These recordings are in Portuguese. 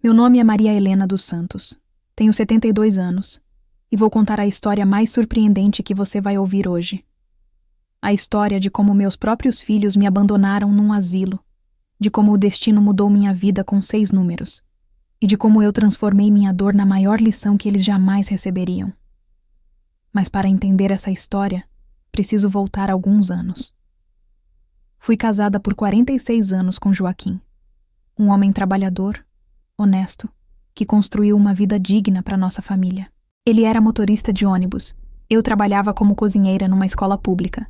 Meu nome é Maria Helena dos Santos. Tenho 72 anos e vou contar a história mais surpreendente que você vai ouvir hoje. A história de como meus próprios filhos me abandonaram num asilo, de como o destino mudou minha vida com 6 números e de como eu transformei minha dor na maior lição que eles jamais receberiam. Mas para entender essa história, preciso voltar alguns anos. Fui casada por 46 anos com Joaquim, um homem trabalhador, honesto, que construiu uma vida digna para nossa família. Ele era motorista de ônibus. Eu trabalhava como cozinheira numa escola pública.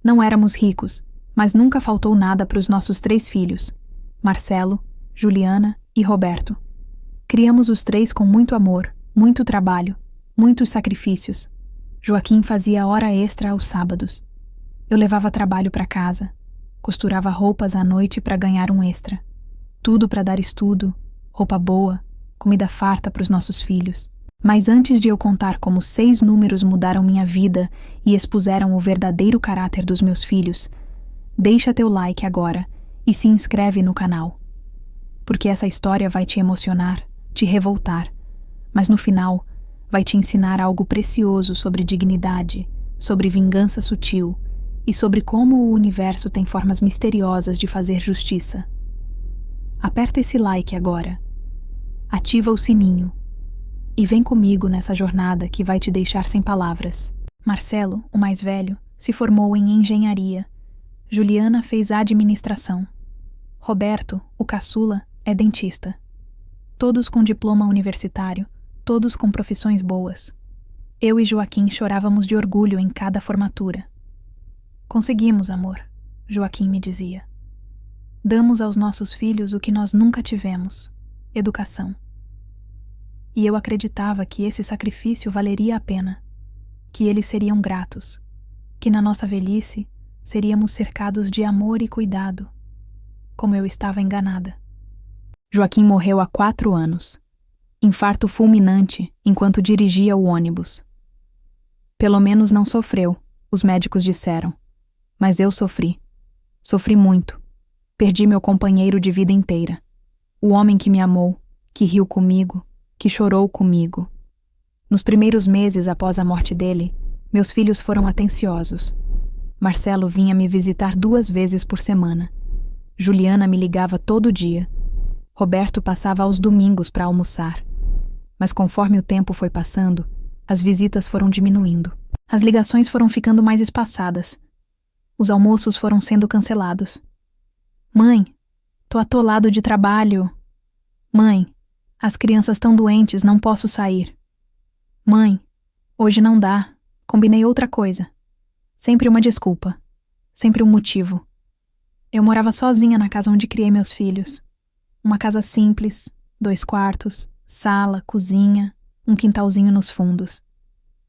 Não éramos ricos, mas nunca faltou nada para os nossos 3 filhos, Marcelo, Juliana e Roberto. Criamos os 3 com muito amor, muito trabalho, muitos sacrifícios. Joaquim fazia hora extra aos sábados. Eu levava trabalho para casa, costurava roupas à noite para ganhar um extra. Tudo para dar estudo, roupa boa, comida farta para os nossos filhos. Mas antes de eu contar como 6 números mudaram minha vida e expuseram o verdadeiro caráter dos meus filhos, deixa teu like agora e se inscreve no canal. Porque essa história vai te emocionar, te revoltar, mas no final vai te ensinar algo precioso sobre dignidade, sobre vingança sutil e sobre como o universo tem formas misteriosas de fazer justiça. Aperta esse like agora, ativa o sininho e vem comigo nessa jornada que vai te deixar sem palavras. Marcelo, o mais velho, se formou em engenharia. Juliana fez administração. Roberto, o caçula, é dentista. Todos com diploma universitário, todos com profissões boas. Eu e Joaquim chorávamos de orgulho em cada formatura. Conseguimos, amor, Joaquim me dizia. Damos aos nossos filhos o que nós nunca tivemos: educação. E eu acreditava que esse sacrifício valeria a pena, que eles seriam gratos, que na nossa velhice seríamos cercados de amor e cuidado, como eu estava enganada. Joaquim morreu há 4 anos. Infarto fulminante enquanto dirigia o ônibus. Pelo menos não sofreu, os médicos disseram. Mas eu sofri. Sofri muito. Perdi meu companheiro de vida inteira. O homem que me amou, que riu comigo, que chorou comigo. Nos primeiros meses após a morte dele, meus filhos foram atenciosos. Marcelo vinha me visitar 2 vezes por semana. Juliana me ligava todo dia. Roberto passava aos domingos para almoçar. Mas conforme o tempo foi passando, as visitas foram diminuindo. As ligações foram ficando mais espaçadas. Os almoços foram sendo cancelados. Mãe, tô atolado de trabalho. Mãe, as crianças estão doentes, não posso sair. Mãe, hoje não dá, combinei outra coisa. Sempre uma desculpa, sempre um motivo. Eu morava sozinha na casa onde criei meus filhos. Uma casa simples, 2 quartos, sala, cozinha, um quintalzinho nos fundos.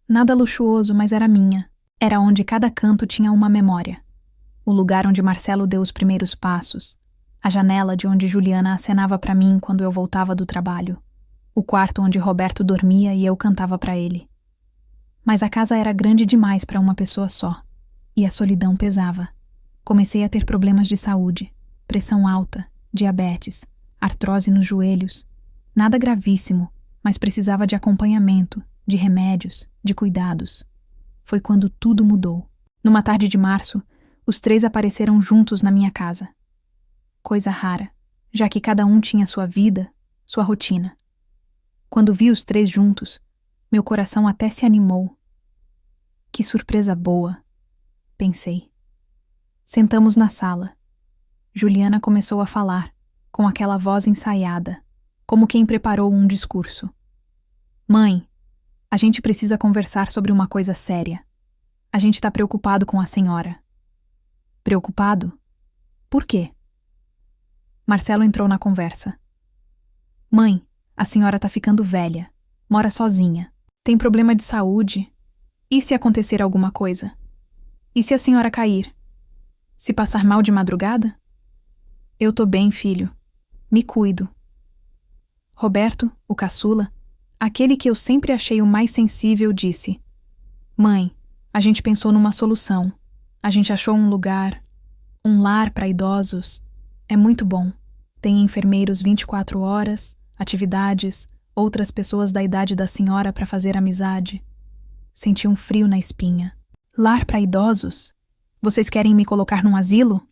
Nada luxuoso, mas era minha. Era onde cada canto tinha uma memória. O lugar onde Marcelo deu os primeiros passos. A janela de onde Juliana acenava para mim quando eu voltava do trabalho. O quarto onde Roberto dormia e eu cantava para ele. Mas a casa era grande demais para uma pessoa só. E a solidão pesava. Comecei a ter problemas de saúde. Pressão alta, diabetes, artrose nos joelhos. Nada gravíssimo, mas precisava de acompanhamento, de remédios, de cuidados. Foi quando tudo mudou. Numa tarde de março, os 3 apareceram juntos na minha casa. Coisa rara, já que cada um tinha sua vida, sua rotina. Quando vi os 3 juntos, meu coração até se animou. Que surpresa boa, pensei. Sentamos na sala. Juliana começou a falar, com aquela voz ensaiada, como quem preparou um discurso. Mãe, a gente precisa conversar sobre uma coisa séria. A gente está preocupado com a senhora. Preocupado? Por quê? Marcelo entrou na conversa. Mãe, a senhora está ficando velha. Mora sozinha. Tem problema de saúde. E se acontecer alguma coisa? E se a senhora cair? Se passar mal de madrugada? Eu tô bem, filho. Me cuido. Roberto, o caçula, aquele que eu sempre achei o mais sensível, disse: Mãe, a gente pensou numa solução. A gente achou um lugar, um lar para idosos. É muito bom. Tem enfermeiros 24 horas, atividades, outras pessoas da idade da senhora para fazer amizade. Senti um frio na espinha. Lar para idosos? Vocês querem me colocar num asilo?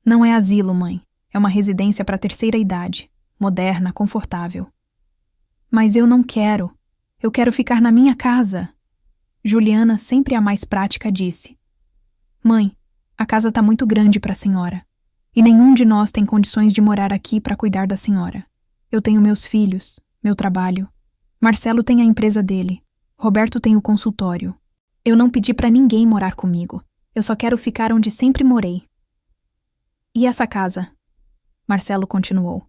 Não é asilo, mãe. É uma residência para terceira idade, moderna, confortável. Mas eu não quero. Eu quero ficar na minha casa. Juliana, sempre a mais prática, disse: Mãe, a casa está muito grande para a senhora. E nenhum de nós tem condições de morar aqui para cuidar da senhora. Eu tenho meus filhos, meu trabalho. Marcelo tem a empresa dele. Roberto tem o consultório. Eu não pedi para ninguém morar comigo. Eu só quero ficar onde sempre morei. E essa casa? Marcelo continuou.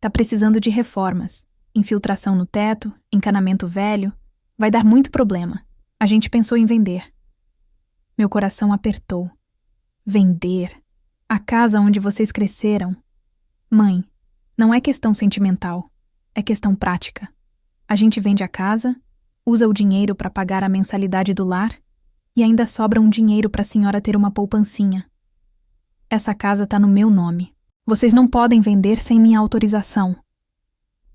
Tá precisando de reformas. Infiltração no teto, encanamento velho. Vai dar muito problema. A gente pensou em vender. Meu coração apertou. Vender? A casa onde vocês cresceram? Mãe, não é questão sentimental. É questão prática. A gente vende a casa, usa o dinheiro para pagar a mensalidade do lar e ainda sobra um dinheiro para a senhora ter uma poupancinha. Essa casa tá no meu nome. Vocês não podem vender sem minha autorização.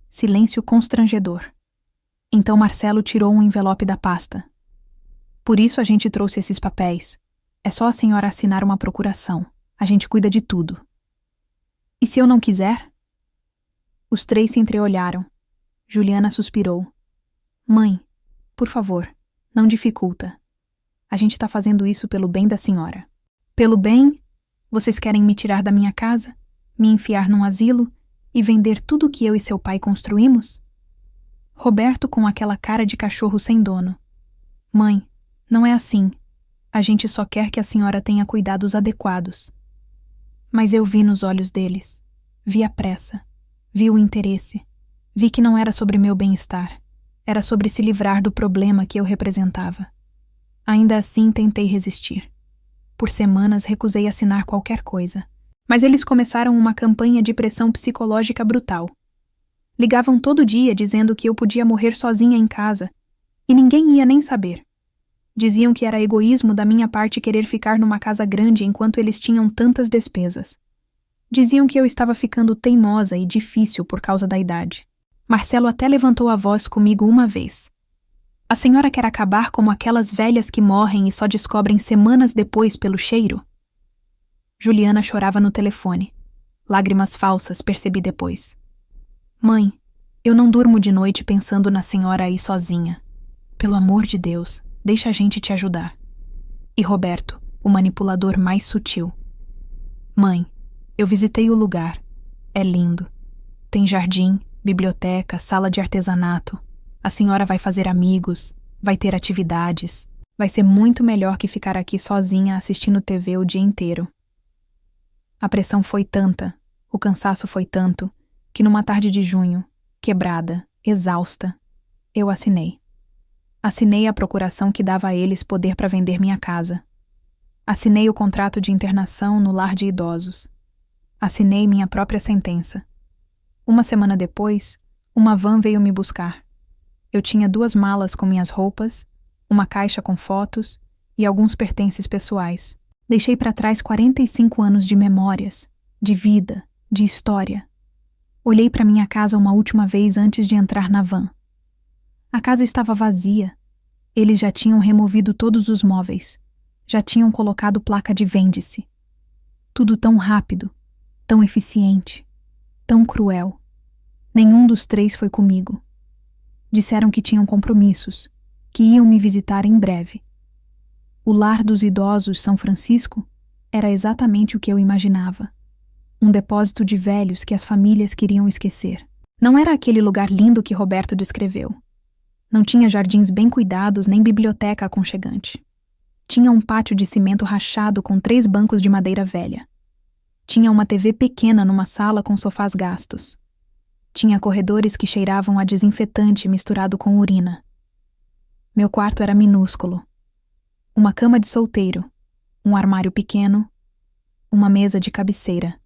Silêncio constrangedor. Então Marcelo tirou um envelope da pasta. Por isso a gente trouxe esses papéis. É só a senhora assinar uma procuração. A gente cuida de tudo. E se eu não quiser? Os três se entreolharam. Juliana suspirou. Mãe, por favor, não dificulta. A gente tá fazendo isso pelo bem da senhora. Pelo bem? Vocês querem me tirar da minha casa? Me enfiar num asilo e vender tudo o que eu e seu pai construímos? Roberto com aquela cara de cachorro sem dono. Mãe, não é assim. A gente só quer que a senhora tenha cuidados adequados. Mas eu vi nos olhos deles. Vi a pressa. Vi o interesse. Vi que não era sobre meu bem-estar. Era sobre se livrar do problema que eu representava. Ainda assim tentei resistir. Por semanas recusei assinar qualquer coisa. Mas eles começaram uma campanha de pressão psicológica brutal. Ligavam todo dia dizendo que eu podia morrer sozinha em casa, e ninguém ia nem saber. Diziam que era egoísmo da minha parte querer ficar numa casa grande enquanto eles tinham tantas despesas. Diziam que eu estava ficando teimosa e difícil por causa da idade. Marcelo até levantou a voz comigo uma vez. A senhora quer acabar como aquelas velhas que morrem e só descobrem semanas depois pelo cheiro? Juliana chorava no telefone. Lágrimas falsas, percebi depois. Mãe, eu não durmo de noite pensando na senhora aí sozinha. Pelo amor de Deus, deixa a gente te ajudar. E Roberto, o manipulador mais sutil. Mãe, eu visitei o lugar. É lindo. Tem jardim, biblioteca, sala de artesanato. A senhora vai fazer amigos, vai ter atividades. Vai ser muito melhor que ficar aqui sozinha assistindo TV o dia inteiro. A pressão foi tanta, o cansaço foi tanto, que numa tarde de junho, quebrada, exausta, eu assinei. Assinei a procuração que dava a eles poder para vender minha casa. Assinei o contrato de internação no lar de idosos. Assinei minha própria sentença. Uma semana depois, uma van veio me buscar. Eu tinha 2 malas com minhas roupas, uma caixa com fotos e alguns pertences pessoais. Deixei para trás 45 anos de memórias, de vida, de história. Olhei para minha casa uma última vez antes de entrar na van. A casa estava vazia. Eles já tinham removido todos os móveis. Já tinham colocado placa de vende-se. Tudo tão rápido, tão eficiente, tão cruel. Nenhum dos 3 foi comigo. Disseram que tinham compromissos, que iam me visitar em breve. O lar dos idosos São Francisco era exatamente o que eu imaginava. Um depósito de velhos que as famílias queriam esquecer. Não era aquele lugar lindo que Roberto descreveu. Não tinha jardins bem cuidados nem biblioteca aconchegante. Tinha um pátio de cimento rachado com 3 bancos de madeira velha. Tinha uma TV pequena numa sala com sofás gastos. Tinha corredores que cheiravam a desinfetante misturado com urina. Meu quarto era minúsculo. Uma cama de solteiro, um armário pequeno, uma mesa de cabeceira.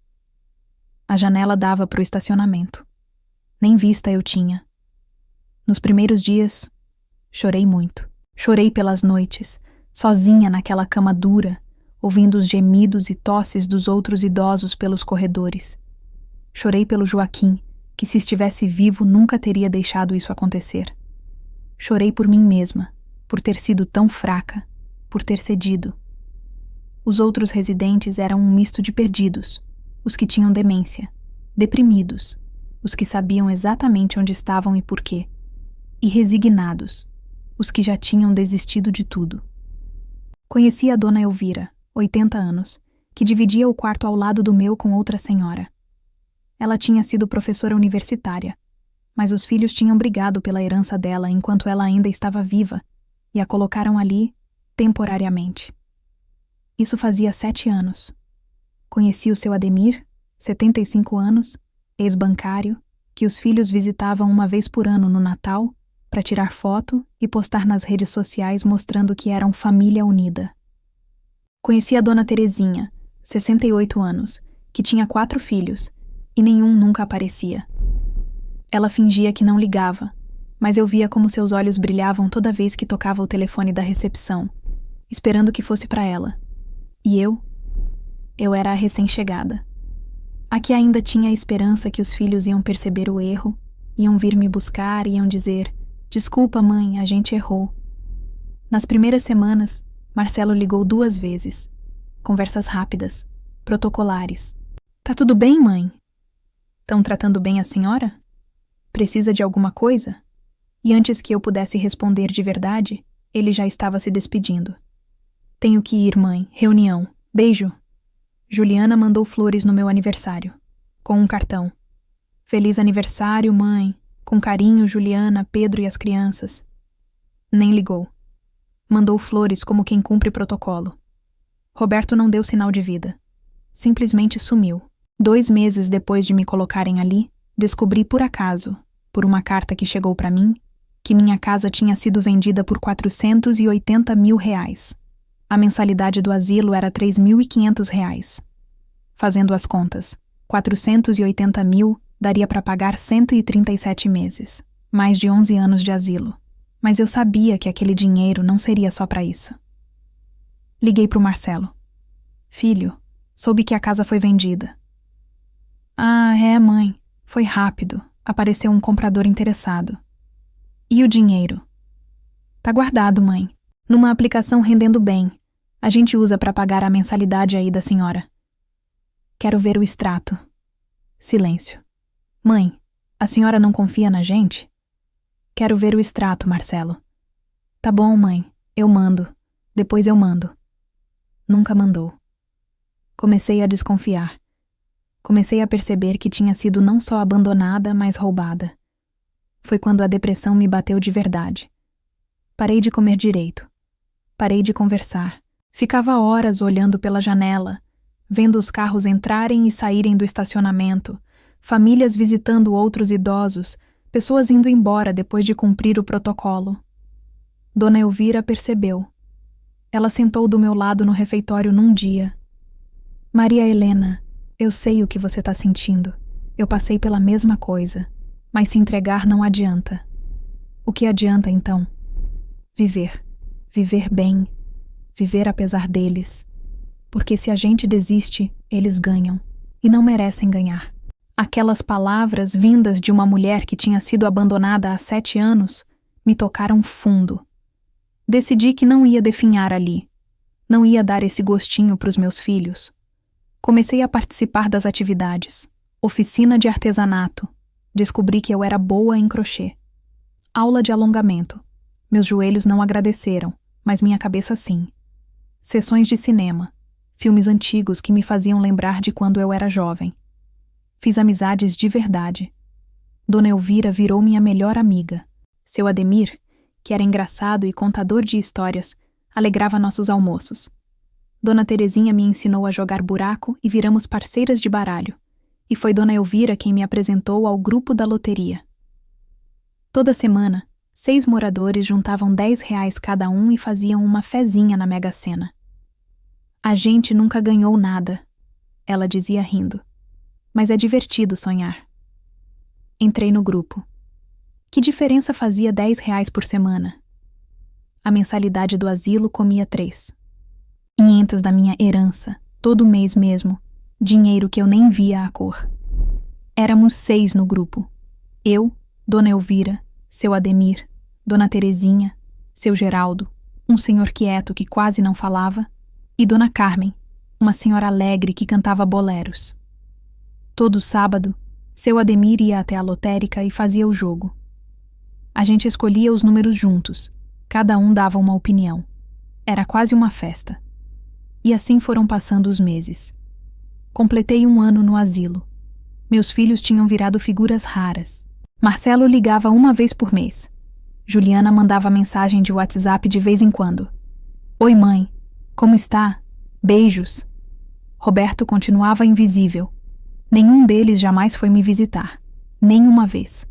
A janela dava para o estacionamento. Nem vista eu tinha. Nos primeiros dias, chorei muito. Chorei pelas noites, sozinha naquela cama dura, ouvindo os gemidos e tosses dos outros idosos pelos corredores. Chorei pelo Joaquim, que se estivesse vivo nunca teria deixado isso acontecer. Chorei por mim mesma, por ter sido tão fraca, por ter cedido. Os outros residentes eram um misto de perdidos, os que tinham demência, deprimidos, os que sabiam exatamente onde estavam e por quê, e resignados, os que já tinham desistido de tudo. Conheci a dona Elvira, 80 anos, que dividia o quarto ao lado do meu com outra senhora. Ela tinha sido professora universitária, mas os filhos tinham brigado pela herança dela enquanto ela ainda estava viva e a colocaram ali temporariamente. Isso fazia 7 anos. Conheci o seu Ademir, 75 anos, ex-bancário, que os filhos visitavam uma vez por ano no Natal para tirar foto e postar nas redes sociais mostrando que eram família unida. Conheci a dona Terezinha, 68 anos, que tinha 4 filhos, e nenhum nunca aparecia. Ela fingia que não ligava, mas eu via como seus olhos brilhavam toda vez que tocava o telefone da recepção, esperando que fosse para ela. E eu era a recém-chegada. A que ainda tinha a esperança que os filhos iam perceber o erro, iam vir me buscar e iam dizer: "Desculpa, mãe, a gente errou." Nas primeiras semanas, Marcelo ligou 2 vezes. Conversas rápidas, protocolares. "Tá tudo bem, mãe? Tão tratando bem a senhora? Precisa de alguma coisa?" E antes que eu pudesse responder de verdade, ele já estava se despedindo. "Tenho que ir, mãe. Reunião. Beijo." Juliana mandou flores no meu aniversário, com um cartão. "Feliz aniversário, mãe. Com carinho, Juliana, Pedro e as crianças." Nem ligou. Mandou flores como quem cumpre protocolo. Roberto não deu sinal de vida. Simplesmente sumiu. 2 meses depois de me colocarem ali, descobri por acaso, por uma carta que chegou para mim, que minha casa tinha sido vendida por R$480 mil. A mensalidade do asilo era R$3.500. Fazendo as contas, 480 mil daria para pagar 137 meses, mais de 11 anos de asilo. Mas eu sabia que aquele dinheiro não seria só para isso. Liguei para o Marcelo. "Filho, soube que a casa foi vendida." "Ah, é, mãe. Foi rápido. Apareceu um comprador interessado." "E o dinheiro?" "Tá guardado, mãe. Numa aplicação rendendo bem. A gente usa para pagar a mensalidade aí da senhora." "Quero ver o extrato." Silêncio. "Mãe, a senhora não confia na gente?" "Quero ver o extrato, Marcelo." "Tá bom, mãe. Eu mando. Depois eu mando." Nunca mandou. Comecei a desconfiar. Comecei a perceber que tinha sido não só abandonada, mas roubada. Foi quando a depressão me bateu de verdade. Parei de comer direito. Parei de conversar. Ficava horas olhando pela janela, vendo os carros entrarem e saírem do estacionamento, famílias visitando outros idosos, pessoas indo embora depois de cumprir o protocolo. Dona Elvira percebeu. Ela sentou do meu lado no refeitório num dia. "Maria Helena, eu sei o que você está sentindo. Eu passei pela mesma coisa. Mas se entregar não adianta." "O que adianta, então?" "Viver. Viver bem. Viver apesar deles. Porque se a gente desiste, eles ganham. E não merecem ganhar." Aquelas palavras vindas de uma mulher que tinha sido abandonada há 7 anos me tocaram fundo. Decidi que não ia definhar ali. Não ia dar esse gostinho para os meus filhos. Comecei a participar das atividades. Oficina de artesanato. Descobri que eu era boa em crochê. Aula de alongamento. Meus joelhos não agradeceram, mas minha cabeça sim. Sessões de cinema. Filmes antigos que me faziam lembrar de quando eu era jovem. Fiz amizades de verdade. Dona Elvira virou minha melhor amiga. Seu Ademir, que era engraçado e contador de histórias, alegrava nossos almoços. Dona Terezinha me ensinou a jogar buraco e viramos parceiras de baralho. E foi Dona Elvira quem me apresentou ao grupo da loteria. Toda semana, 6 moradores juntavam R$10 cada um e faziam uma fezinha na Mega Sena. "A gente nunca ganhou nada", ela dizia rindo. "Mas é divertido sonhar." Entrei no grupo. Que diferença fazia R$10 por semana? A mensalidade do asilo comia 3. 500 da minha herança, todo mês mesmo, dinheiro que eu nem via a cor. Éramos 6 no grupo. Eu, Dona Elvira, seu Ademir, Dona Terezinha, seu Geraldo, um senhor quieto que quase não falava, e Dona Carmen, uma senhora alegre que cantava boleros. Todo sábado, seu Ademir ia até a lotérica e fazia o jogo. A gente escolhia os números juntos, cada um dava uma opinião. Era quase uma festa. E assim foram passando os meses. Completei 1 ano no asilo. Meus filhos tinham virado figuras raras. Marcelo ligava 1 vez por mês. Juliana mandava mensagem de WhatsApp de vez em quando. Oi, mãe. Como está? Beijos. Roberto continuava invisível. Nenhum deles jamais foi me visitar. Nem uma vez.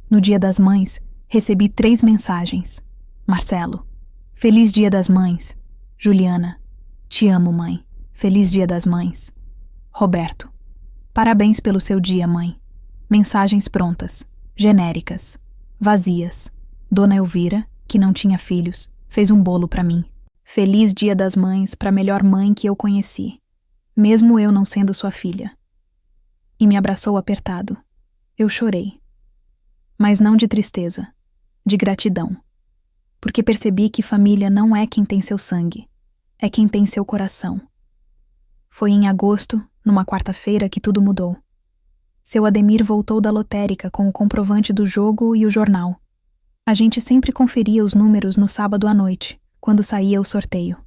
No Dia das Mães, recebi 3 mensagens. Marcelo. Feliz Dia das Mães. Juliana. Te amo, mãe. Feliz Dia das Mães. Roberto. Parabéns pelo seu dia, mãe. Mensagens prontas. Genéricas. Vazias. Dona Elvira, que não tinha filhos, fez um bolo para mim. Feliz Dia das Mães para a melhor mãe que eu conheci, mesmo eu não sendo sua filha. E me abraçou apertado. Eu chorei. Mas não de tristeza, de gratidão. Porque percebi que família não é quem tem seu sangue, é quem tem seu coração. Foi em agosto, numa quarta-feira, que tudo mudou. Seu Ademir voltou da lotérica com o comprovante do jogo e o jornal. A gente sempre conferia os números no sábado à noite, quando saía o sorteio.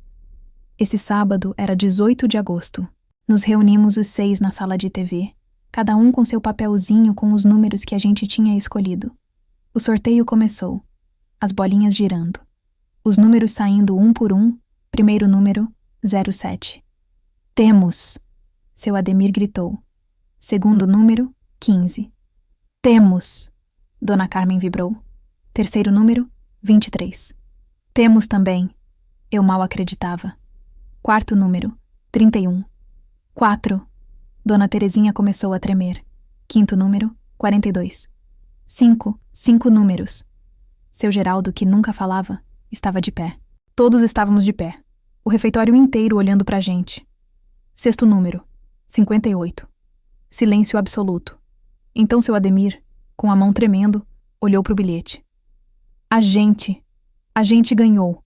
Esse sábado era 18 de agosto. Nos reunimos os 6 na sala de TV, cada um com seu papelzinho com os números que a gente tinha escolhido. O sorteio começou, as bolinhas girando. Os números saindo um por um, primeiro número, 07. Temos! Seu Ademir gritou. Segundo número, 15. Temos! Dona Carmen vibrou. Terceiro número, 23. Temos também. Eu mal acreditava. Quarto número, 31. 4. Dona Terezinha começou a tremer. Quinto número, 42. 5 números. Seu Geraldo, que nunca falava, estava de pé. Todos estávamos de pé. O refeitório inteiro olhando pra gente. Sexto número, 58. Silêncio absoluto. Então seu Ademir, com a mão tremendo, olhou pro bilhete. A gente ganhou.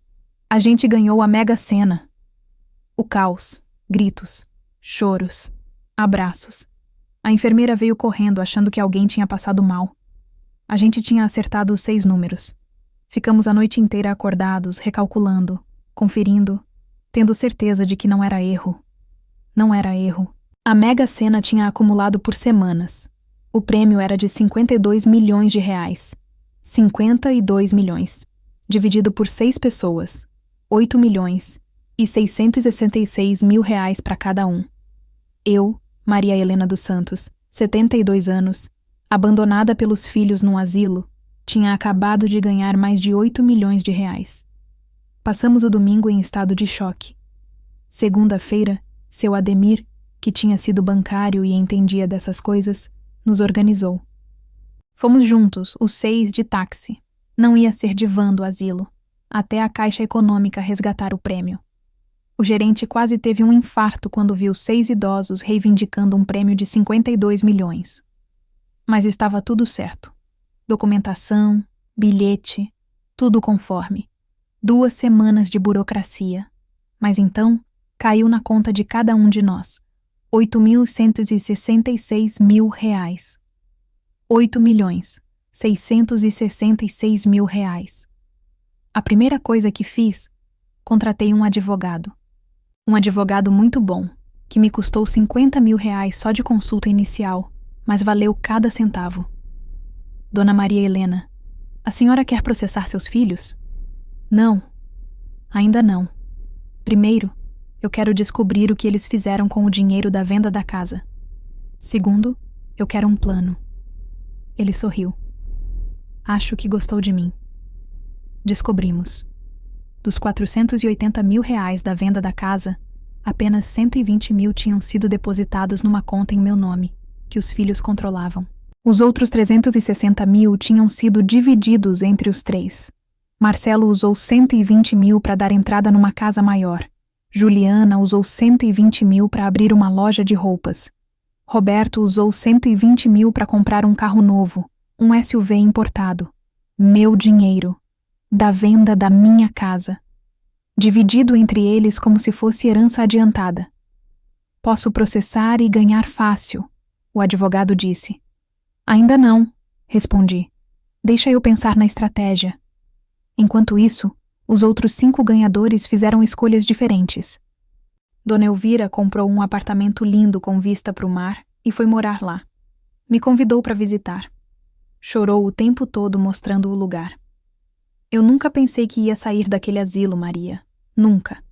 A gente ganhou a Mega Sena. O caos, gritos, choros, abraços. A enfermeira veio correndo achando que alguém tinha passado mal. A gente tinha acertado os 6 números. Ficamos a noite inteira acordados, recalculando, conferindo, tendo certeza de que não era erro. Não era erro. A Mega Sena tinha acumulado por semanas. O prêmio era de 52 milhões de reais. 52 milhões, dividido por 6 pessoas, 8 milhões e 666 mil reais para cada um. Eu, Maria Helena dos Santos, 72 anos, abandonada pelos filhos num asilo, tinha acabado de ganhar mais de 8 milhões de reais. Passamos o domingo em estado de choque. Segunda-feira, seu Ademir, que tinha sido bancário e entendia dessas coisas, nos organizou. Fomos juntos, os 6 de táxi. Não ia ser de van do asilo, até a Caixa Econômica resgatar o prêmio. O gerente quase teve um infarto quando viu 6 idosos reivindicando um prêmio de 52 milhões. Mas estava tudo certo. Documentação, bilhete, tudo conforme. 2 semanas de burocracia. Mas então, caiu na conta de cada um de nós. 8.166 mil reais. 8.666 mil reais. A primeira coisa que fiz, contratei um advogado. Um advogado muito bom, que me custou 50 mil reais só de consulta inicial, mas valeu cada centavo. Dona Maria Helena, a senhora quer processar seus filhos? Não, ainda não. Primeiro, eu quero descobrir o que eles fizeram com o dinheiro da venda da casa. Segundo, eu quero um plano. Ele sorriu. Acho que gostou de mim. Descobrimos. Dos 480 mil reais da venda da casa, apenas 120 mil tinham sido depositados numa conta em meu nome, que os filhos controlavam. Os outros 360 mil tinham sido divididos entre os 3. Marcelo usou 120 mil para dar entrada numa casa maior. Juliana usou 120 mil para abrir uma loja de roupas. Roberto usou 120 mil para comprar um carro novo, um SUV importado. Meu dinheiro. Da venda da minha casa. Dividido entre eles como se fosse herança adiantada. Posso processar e ganhar fácil, o advogado disse. Ainda não, respondi. Deixa eu pensar na estratégia. Enquanto isso, os outros 5 ganhadores fizeram escolhas diferentes. Dona Elvira comprou um apartamento lindo com vista para o mar e foi morar lá. Me convidou para visitar. Chorou o tempo todo mostrando o lugar. Eu nunca pensei que ia sair daquele asilo, Maria. Nunca.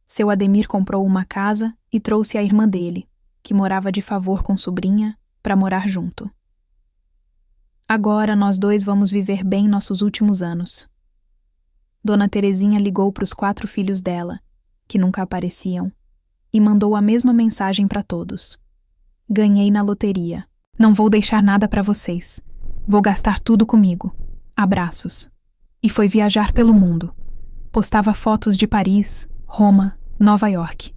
Seu Ademir comprou uma casa e trouxe a irmã dele, que morava de favor com sobrinha, para morar junto. Agora nós 2 vamos viver bem nossos últimos anos. Dona Terezinha ligou para os 4 filhos dela, que nunca apareciam, e mandou a mesma mensagem para todos. Ganhei na loteria. Não vou deixar nada para vocês. Vou gastar tudo comigo. Abraços. E foi viajar pelo mundo. Postava fotos de Paris, Roma, Nova York.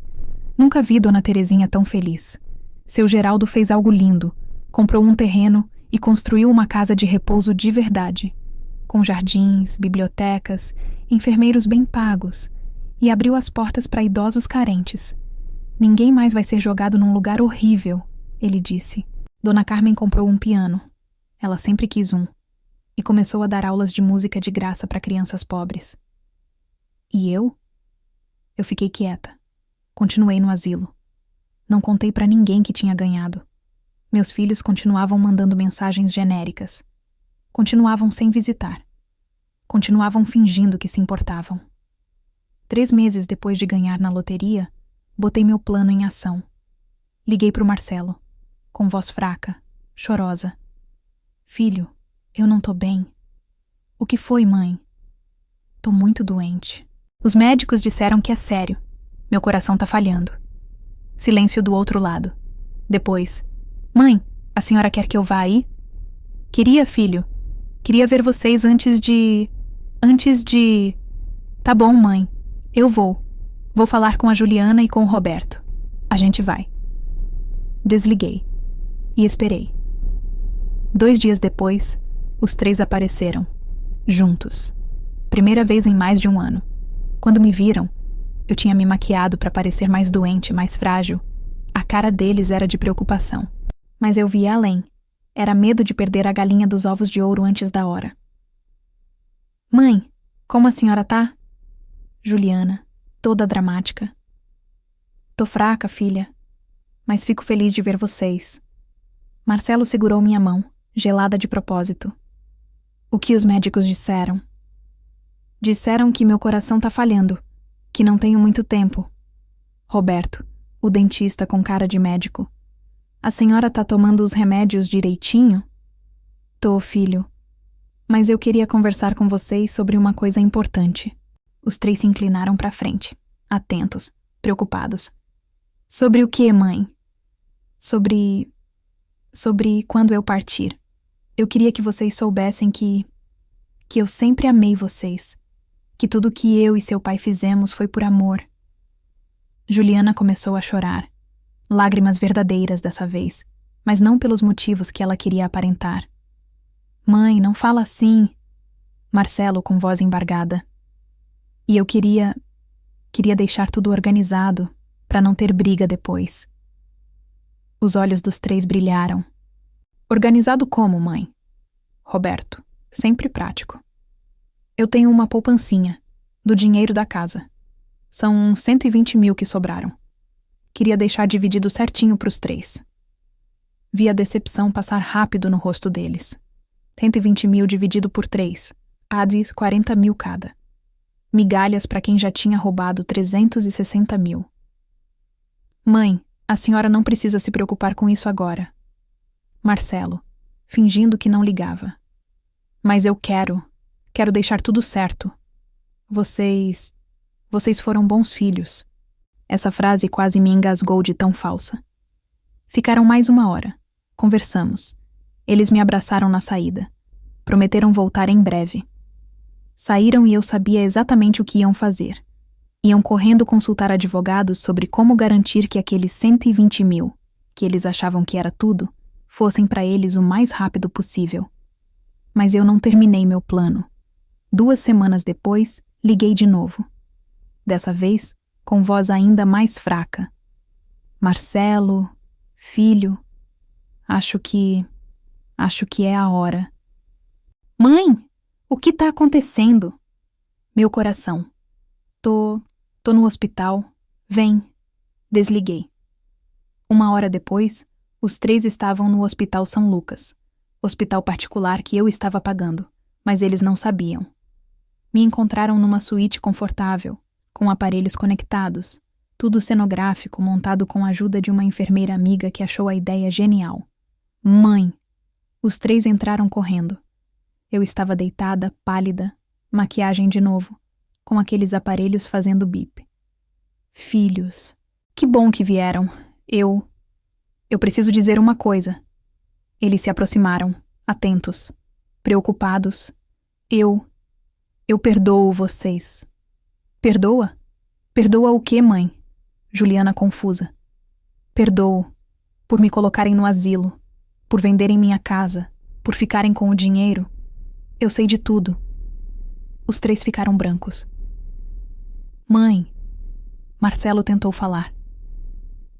Nunca vi Dona Terezinha tão feliz. Seu Geraldo fez algo lindo. Comprou um terreno e construiu uma casa de repouso de verdade, com jardins, bibliotecas, enfermeiros bem pagos, e abriu as portas para idosos carentes. Ninguém mais vai ser jogado num lugar horrível, ele disse. Dona Carmen comprou um piano. Ela sempre quis um. E começou a dar aulas de música de graça para crianças pobres. E eu? Eu fiquei quieta. Continuei no asilo. Não contei para ninguém que tinha ganhado. Meus filhos continuavam mandando mensagens genéricas. Continuavam sem visitar. Continuavam fingindo que se importavam. 3 meses depois de ganhar na loteria, botei meu plano em ação. Liguei para o Marcelo, com voz fraca, chorosa. Filho, eu não tô bem. O que foi, mãe? Tô muito doente. Os médicos disseram que é sério. Meu coração tá falhando. Silêncio do outro lado. Depois, mãe, a senhora quer que eu vá aí? Queria, filho. Queria ver vocês antes de... Tá bom, mãe. Eu vou. Vou falar com a Juliana e com o Roberto. A gente vai. Desliguei. E esperei. 2 dias depois, os 3 apareceram. Juntos. Primeira vez em mais de 1 ano. Quando me viram, eu tinha me maquiado para parecer mais doente, mais frágil. A cara deles era de preocupação. Mas eu via além. Era medo de perder a galinha dos ovos de ouro antes da hora. Mãe, como a senhora tá? Juliana, toda dramática. Tô fraca, filha, mas fico feliz de ver vocês. Marcelo segurou minha mão, gelada de propósito. O que os médicos disseram? Disseram que meu coração tá falhando, que não tenho muito tempo. Roberto, o dentista com cara de médico. A senhora tá tomando os remédios direitinho? Tô, filho. Mas eu queria conversar com vocês sobre uma coisa importante. Os 3 se inclinaram para frente, atentos, preocupados. Sobre o quê, mãe? Sobre quando eu partir. Eu queria que vocês soubessem que eu sempre amei vocês, que tudo que eu e seu pai fizemos foi por amor. Juliana começou a chorar, lágrimas verdadeiras dessa vez, mas não pelos motivos que ela queria aparentar. Mãe, não fala assim. Marcelo com voz embargada. E eu queria deixar tudo organizado, para não ter briga depois. Os olhos dos 3 brilharam. Organizado como, mãe? Roberto, sempre prático. Eu tenho uma poupancinha, do dinheiro da casa. São uns 120 mil que sobraram. Queria deixar dividido certinho pros 3. Vi a decepção passar rápido no rosto deles. 120 mil dividido por 3, há de 40 mil cada. Migalhas para quem já tinha roubado 360 mil. Mãe, a senhora não precisa se preocupar com isso agora. Marcelo, fingindo que não ligava. Mas eu quero deixar tudo certo. Vocês foram bons filhos. Essa frase quase me engasgou de tão falsa. Ficaram mais 1 hora. Conversamos. Eles me abraçaram na saída. Prometeram voltar em breve. Saíram e eu sabia exatamente o que iam fazer. Iam correndo consultar advogados sobre como garantir que aqueles 120 mil, que eles achavam que era tudo, fossem para eles o mais rápido possível. Mas eu não terminei meu plano. 2 semanas depois, liguei de novo. Dessa vez, com voz ainda mais fraca. Marcelo, filho, acho que é a hora. Mãe, o que tá acontecendo? Meu coração. Tô no hospital. Vem. Desliguei. 1 hora depois, os 3 estavam no Hospital São Lucas, hospital particular que eu estava pagando, mas eles não sabiam. Me encontraram numa suíte confortável, com aparelhos conectados, tudo cenográfico montado com a ajuda de uma enfermeira amiga que achou a ideia genial. Mãe! Os 3 entraram correndo. Eu estava deitada, pálida, maquiagem de novo, com aqueles aparelhos fazendo bip. Filhos! Que bom que vieram. Eu preciso dizer uma coisa. Eles se aproximaram, atentos, preocupados. Eu perdoo vocês. Perdoa? Perdoa o quê, mãe? Juliana confusa. Perdoo por me colocarem no asilo, por venderem minha casa, por ficarem com o dinheiro. Eu sei de tudo. Os 3 ficaram brancos. Mãe, Marcelo tentou falar.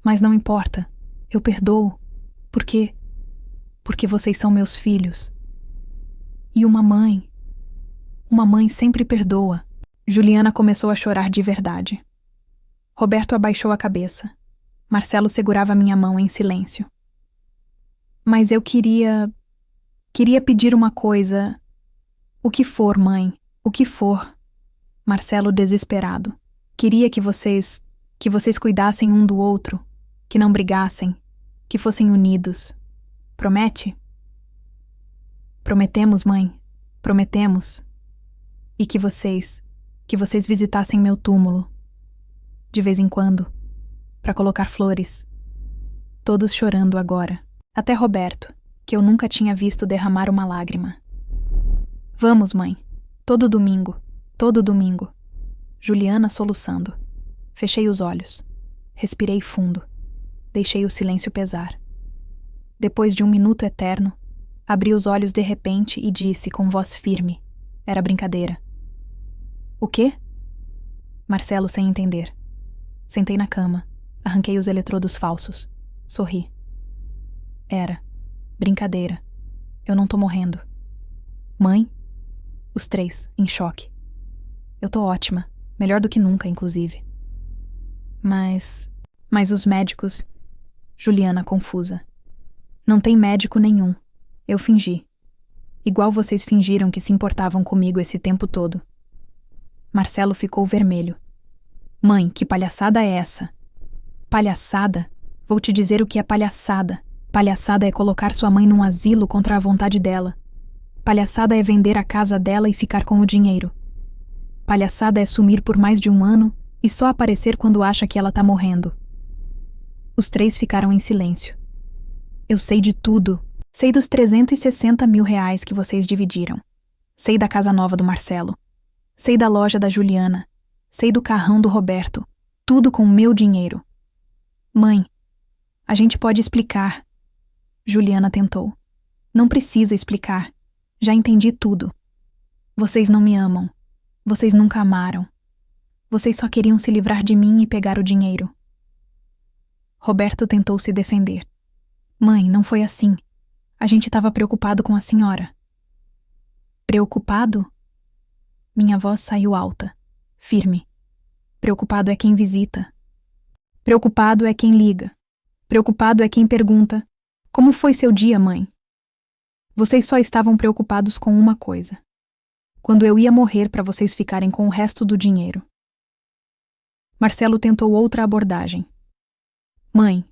Mas não importa, eu perdoo, porque vocês são meus filhos. E uma mãe sempre perdoa. Juliana começou a chorar de verdade. Roberto abaixou a cabeça. Marcelo segurava minha mão em silêncio. Mas eu queria pedir uma coisa. O que for, mãe, o que for. Marcelo desesperado. Queria que vocês cuidassem um do outro, que não brigassem, que fossem unidos. Promete? Prometemos, mãe, prometemos. E que vocês visitassem meu túmulo, de vez em quando, para colocar flores. Todos chorando agora, até Roberto, que eu nunca tinha visto derramar uma lágrima. Vamos, mãe, todo domingo. Juliana soluçando. Fechei os olhos. Respirei fundo. Deixei o silêncio pesar. Depois de 1 minuto eterno, abri os olhos de repente e disse com voz firme. Era brincadeira. O quê? Marcelo sem entender. Sentei na cama. Arranquei os eletrodos falsos. Sorri. Era. Brincadeira. Eu não tô morrendo. Mãe? Os 3, em choque. Eu tô ótima. Melhor do que nunca, inclusive. Mas os médicos... Juliana confusa. Não tem médico nenhum. Eu fingi. Igual vocês fingiram que se importavam comigo esse tempo todo. Marcelo ficou vermelho. Mãe, que palhaçada é essa? Palhaçada? Vou te dizer o que é palhaçada. Palhaçada é colocar sua mãe num asilo contra a vontade dela. Palhaçada é vender a casa dela e ficar com o dinheiro. Palhaçada é sumir por mais de 1 ano e só aparecer quando acha que ela tá morrendo. Os 3 ficaram em silêncio. Eu sei de tudo. Sei dos 360 mil reais que vocês dividiram. Sei da casa nova do Marcelo. Sei da loja da Juliana. Sei do carrão do Roberto. Tudo com o meu dinheiro. Mãe, a gente pode explicar. Juliana tentou. Não precisa explicar. Já entendi tudo. Vocês não me amam. Vocês nunca amaram. Vocês só queriam se livrar de mim e pegar o dinheiro. Roberto tentou se defender. Mãe, não foi assim. A gente estava preocupado com a senhora. Preocupado? Minha voz saiu alta, firme. Preocupado é quem visita. Preocupado é quem liga. Preocupado é quem pergunta: como foi seu dia, mãe? Vocês só estavam preocupados com uma coisa. Quando eu ia morrer para vocês ficarem com o resto do dinheiro. Marcelo tentou outra abordagem. Mãe,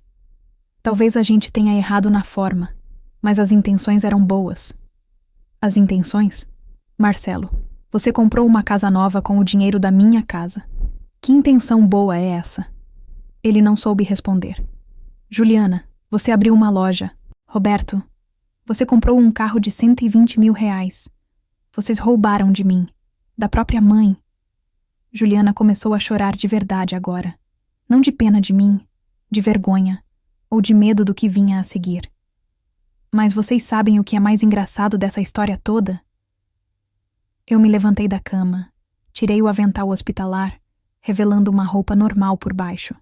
talvez a gente tenha errado na forma, mas as intenções eram boas. As intenções? Marcelo, você comprou uma casa nova com o dinheiro da minha casa. Que intenção boa é essa? Ele não soube responder. Juliana, você abriu uma loja. Roberto, você comprou um carro de 120 mil reais. Vocês roubaram de mim, da própria mãe. Juliana começou a chorar de verdade agora. Não de pena de mim, de vergonha. ou de medo do que vinha a seguir. Mas vocês sabem o que é mais engraçado dessa história toda? Eu me levantei da cama, tirei o avental hospitalar, revelando uma roupa normal por baixo.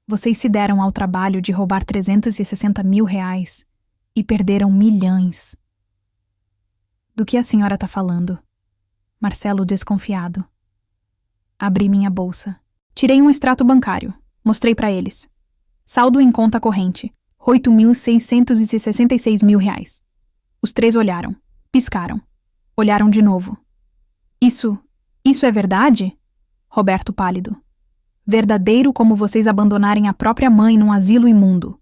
Vocês se deram ao trabalho de roubar 360 mil reais e perderam milhões. Do que a senhora está falando? Marcelo desconfiado. Abri minha bolsa. Tirei um extrato bancário. Mostrei para eles. Saldo em conta corrente. 8.666 mil reais. Os três olharam. Piscaram. Olharam de novo. Isso é verdade? Roberto pálido. Verdadeiro como vocês abandonarem a própria mãe num asilo imundo.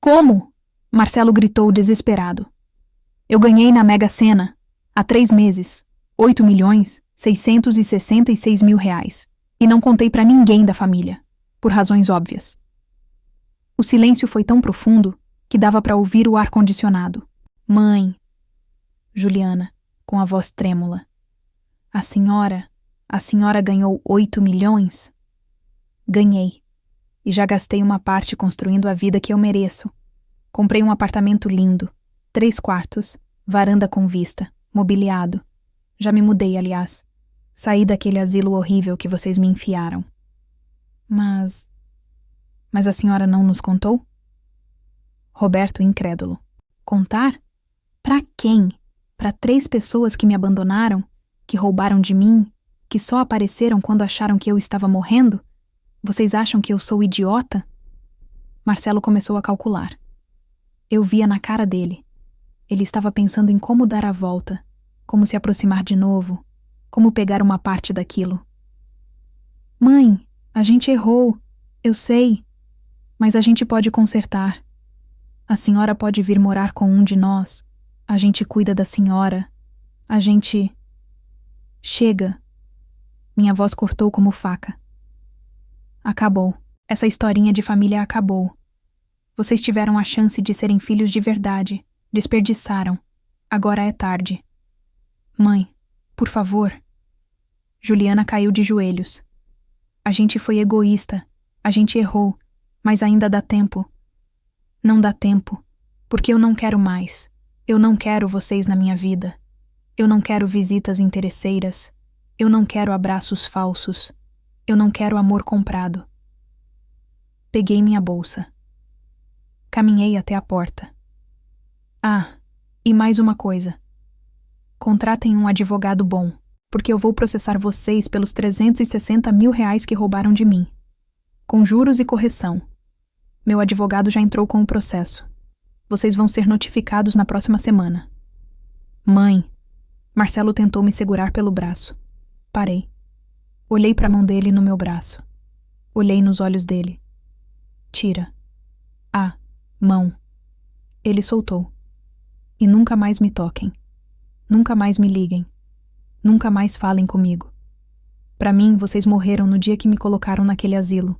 Como? Marcelo gritou desesperado. Eu ganhei na Mega Sena, há 3 meses, 8.666 mil reais. E não contei para ninguém da família, por razões óbvias. O silêncio foi tão profundo que dava para ouvir o ar-condicionado. Mãe. Juliana, com a voz trêmula. A senhora ganhou 8 milhões? Ganhei. E já gastei uma parte construindo a vida que eu mereço. Comprei um apartamento lindo, 3 quartos, varanda com vista, mobiliado. Já me mudei, aliás. Saí daquele asilo horrível que vocês me enfiaram. Mas a senhora não nos contou? Roberto incrédulo. Contar? Pra quem? Pra 3 pessoas que me abandonaram, que roubaram de mim, que só apareceram quando acharam que eu estava morrendo? Vocês acham que eu sou idiota? Marcelo começou a calcular. Eu via na cara dele. Ele estava pensando em como dar a volta, como se aproximar de novo, como pegar uma parte daquilo. Mãe, a gente errou, eu sei, mas a gente pode consertar. A senhora pode vir morar com um de nós. A gente cuida da senhora. A gente... Chega. Minha voz cortou como faca. Acabou. Essa historinha de família acabou. Vocês tiveram a chance de serem filhos de verdade. Desperdiçaram. Agora é tarde. Mãe, por favor. Juliana caiu de joelhos. A gente foi egoísta. A gente errou. Mas ainda dá tempo. Não dá tempo. Porque eu não quero mais. Eu não quero vocês na minha vida. Eu não quero visitas interesseiras. Eu não quero abraços falsos. Eu não quero amor comprado. Peguei minha bolsa. Caminhei até a porta. Ah, e mais uma coisa. Contratem um advogado bom, porque eu vou processar vocês pelos 360 mil reais que roubaram de mim. Com juros e correção. Meu advogado já entrou com o processo. Vocês vão ser notificados na próxima semana. Mãe. Marcelo tentou me segurar pelo braço. Parei. Olhei para a mão dele no meu braço. Olhei nos olhos dele. Tira. Ah, mão. Ele soltou. E nunca mais me toquem. Nunca mais me liguem. Nunca mais falem comigo. Para mim, vocês morreram no dia que me colocaram naquele asilo.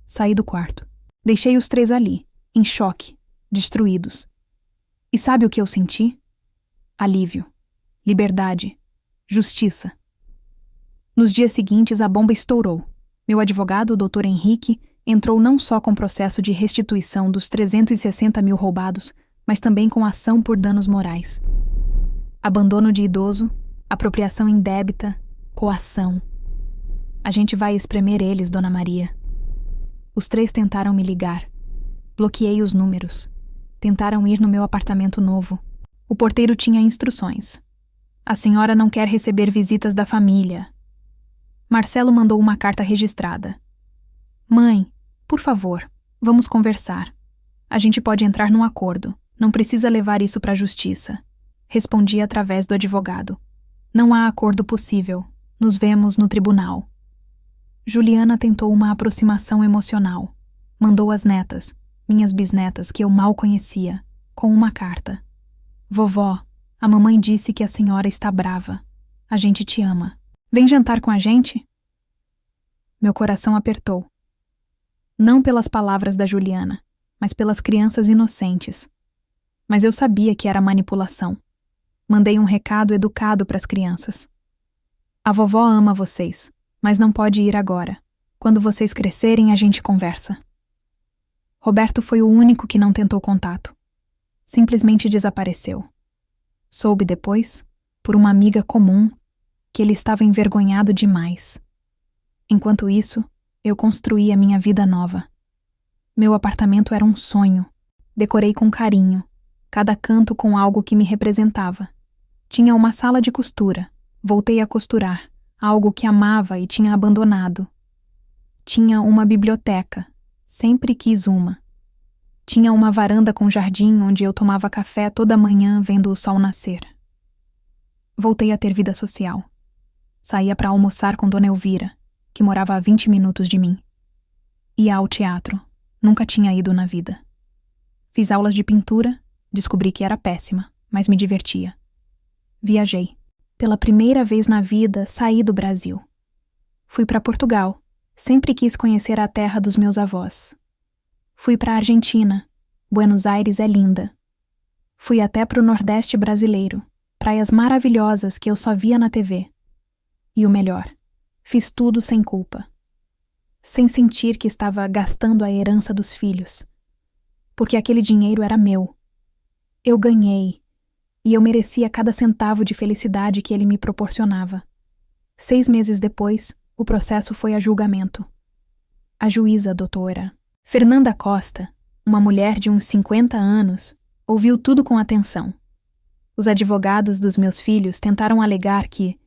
Saí do quarto. Deixei os 3 ali, em choque, destruídos. E sabe o que eu senti? Alívio. Liberdade. Justiça. Nos dias seguintes, a bomba estourou. Meu advogado, o Dr. Henrique, entrou não só com processo de restituição dos 360 mil roubados, mas também com ação por danos morais. Abandono de idoso, apropriação indébita, coação. A gente vai espremer eles, Dona Maria. Os 3 tentaram me ligar. Bloqueei os números. Tentaram ir no meu apartamento novo. O porteiro tinha instruções. A senhora não quer receber visitas da família. Marcelo mandou uma carta registrada. Mãe, por favor, vamos conversar. A gente pode entrar num acordo. Não precisa levar isso para a justiça. Respondi através do advogado. Não há acordo possível. Nos vemos no tribunal. Juliana tentou uma aproximação emocional. Mandou as netas, minhas bisnetas que eu mal conhecia, com uma carta. Vovó, a mamãe disse que a senhora está brava. A gente te ama. Vem jantar com a gente? Meu coração apertou. Não pelas palavras da Juliana, mas pelas crianças inocentes. Mas eu sabia que era manipulação. Mandei um recado educado para as crianças. A vovó ama vocês, mas não pode ir agora. Quando vocês crescerem, a gente conversa. Roberto foi o único que não tentou contato. Simplesmente desapareceu. Soube depois, por uma amiga comum, que ele estava envergonhado demais. Enquanto isso, eu construía minha vida nova. Meu apartamento era um sonho. Decorei com carinho, cada canto com algo que me representava. Tinha uma sala de costura. Voltei a costurar, algo que amava e tinha abandonado. Tinha uma biblioteca. Sempre quis uma. Tinha uma varanda com jardim onde eu tomava café toda manhã vendo o sol nascer. Voltei a ter vida social. Saía para almoçar com Dona Elvira, que morava a 20 minutos de mim. Ia ao teatro. Nunca tinha ido na vida. Fiz aulas de pintura, descobri que era péssima, mas me divertia. Viajei. Pela primeira vez na vida, saí do Brasil. Fui para Portugal. Sempre quis conhecer a terra dos meus avós. Fui para a Argentina. Buenos Aires é linda. Fui até para o Nordeste brasileiro. Praias maravilhosas que eu só via na TV. E o melhor, fiz tudo sem culpa. Sem sentir que estava gastando a herança dos filhos. Porque aquele dinheiro era meu. Eu ganhei. E eu merecia cada centavo de felicidade que ele me proporcionava. 6 meses depois, o processo foi a julgamento. A juíza, doutora Fernanda Costa, uma mulher de uns 50 anos, ouviu tudo com atenção. Os advogados dos meus filhos tentaram alegar que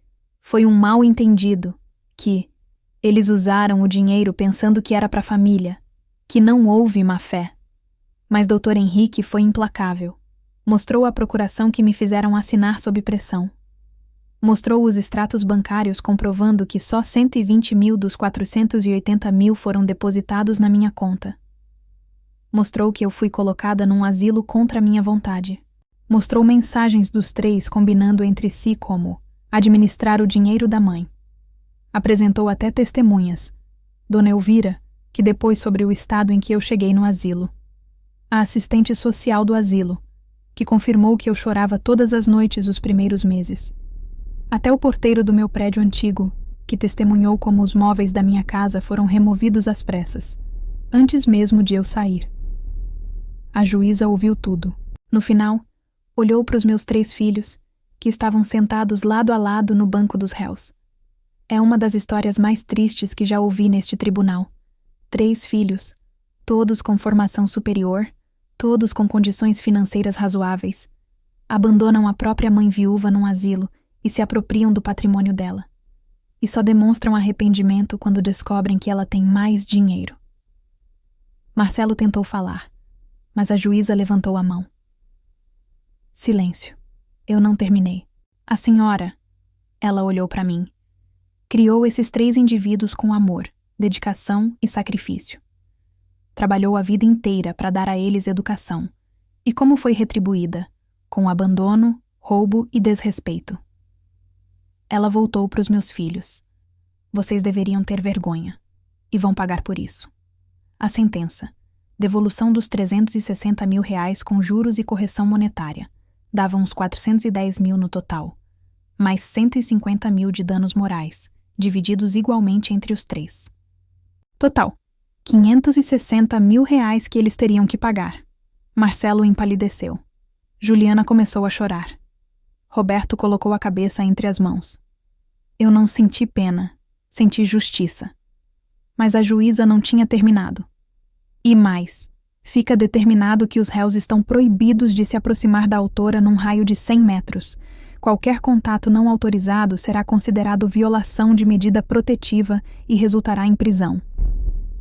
foi um mal-entendido, que eles usaram o dinheiro pensando que era para a família, que não houve má-fé. Mas Dr. Henrique foi implacável. Mostrou a procuração que me fizeram assinar sob pressão. Mostrou os extratos bancários comprovando que só 120 mil dos 480 mil foram depositados na minha conta. Mostrou que eu fui colocada num asilo contra minha vontade. Mostrou mensagens dos 3 combinando entre si como administrar o dinheiro da mãe. Apresentou até testemunhas. Dona Elvira, que depois sobre o estado em que eu cheguei no asilo. A assistente social do asilo, que confirmou que eu chorava todas as noites os primeiros meses. Até o porteiro do meu prédio antigo, que testemunhou como os móveis da minha casa foram removidos às pressas, antes mesmo de eu sair. A juíza ouviu tudo. No final, olhou para os meus 3 filhos, que estavam sentados lado a lado no banco dos réus. É uma das histórias mais tristes que já ouvi neste tribunal. 3 filhos, todos com formação superior, todos com condições financeiras razoáveis, abandonam a própria mãe viúva num asilo e se apropriam do patrimônio dela. E só demonstram arrependimento quando descobrem que ela tem mais dinheiro. Marcelo tentou falar, mas a juíza levantou a mão. Silêncio. Eu não terminei. A senhora, ela olhou para mim, criou esses 3 indivíduos com amor, dedicação e sacrifício. Trabalhou a vida inteira para dar a eles educação. E como foi retribuída? Com abandono, roubo e desrespeito. Ela voltou para os meus filhos. Vocês deveriam ter vergonha. E vão pagar por isso. A sentença. Devolução dos 360 mil reais com juros e correção monetária. Dava uns 410 mil no total. Mais 150 mil de danos morais, divididos igualmente entre os 3. Total. 560 mil reais que eles teriam que pagar. Marcelo empalideceu. Juliana começou a chorar. Roberto colocou a cabeça entre as mãos. Eu não senti pena, senti justiça. Mas a juíza não tinha terminado. E mais, fica determinado que os réus estão proibidos de se aproximar da autora num raio de 100 metros. Qualquer contato não autorizado será considerado violação de medida protetiva e resultará em prisão.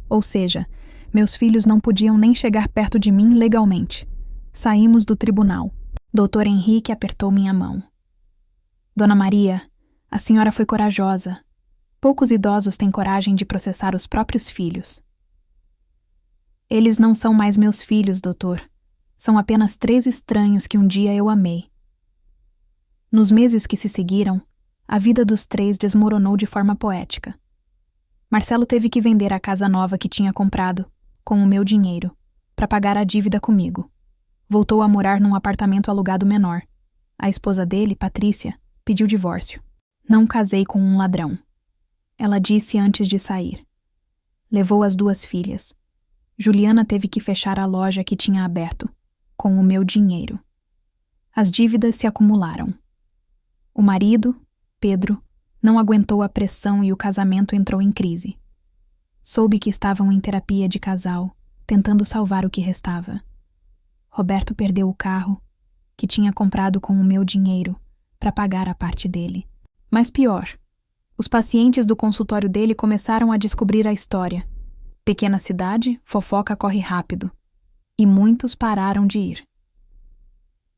Ou seja, meus filhos não podiam nem chegar perto de mim legalmente. Saímos do tribunal. Dr. Henrique apertou minha mão. Dona Maria, a senhora foi corajosa. Poucos idosos têm coragem de processar os próprios filhos. Eles não são mais meus filhos, doutor. São apenas 3 estranhos que um dia eu amei. Nos meses que se seguiram, a vida dos 3 desmoronou de forma poética. Marcelo teve que vender a casa nova que tinha comprado, com o meu dinheiro, para pagar a dívida comigo. Voltou a morar num apartamento alugado menor. A esposa dele, Patrícia, pediu divórcio. Não casei com um ladrão. Ela disse antes de sair. Levou as 2 filhas. Juliana teve que fechar a loja que tinha aberto, com o meu dinheiro. As dívidas se acumularam. O marido, Pedro, não aguentou a pressão e o casamento entrou em crise. Soube que estavam em terapia de casal, tentando salvar o que restava. Roberto perdeu o carro, que tinha comprado com o meu dinheiro, para pagar a parte dele. Mas pior, os pacientes do consultório dele começaram a descobrir a história. Pequena cidade, fofoca corre rápido. E muitos pararam de ir.